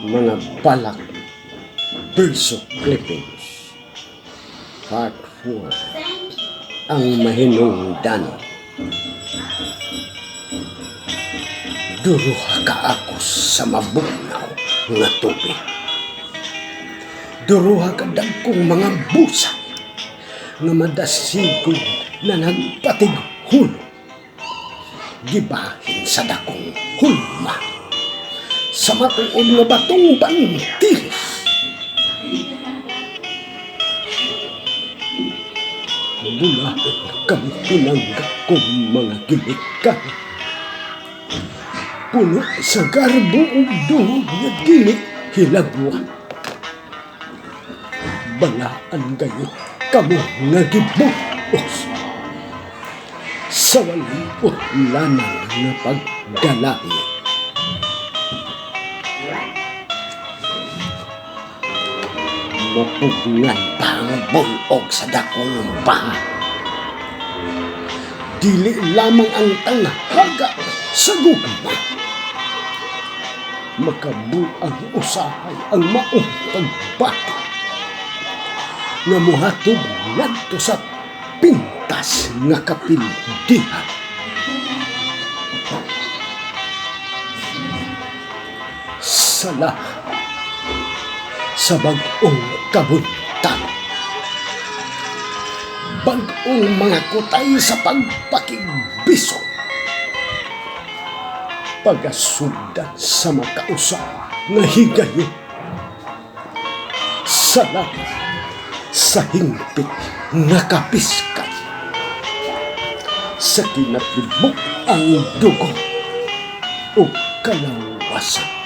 Mga balak verso clippings Part 4 Ang mahinungdan. Duruha ka ako sa mabugnaw nga tubig. Duruha ka dagkong mga busa nga madasigod na nagpatighulo. Gibahin sa dakong hulma sa matuod nga batong bantilis. Bulahan kami pinanggap kong mga gilikan. Puno sa garbo ug dungog nga dili hilabwa. Balaan gayo kamo nga gibuos sa walang uhlanan nga pagdalangin. Mapugnan pa ang bulog sa dakong baha. Dili lamang ang tanghaga sa gugma. Makabuang usahay ang maong pagbato nga muhatod ngadto sa pintas nga kapildihan. Sala sa bag-ong kabuntan, bag-ong mga kutay sa pagpakigbiso, pagasundan sa makausap nga higayon, sala sa hingpit nga kapiskat, sa kinatibok ang dugo o kalawasan.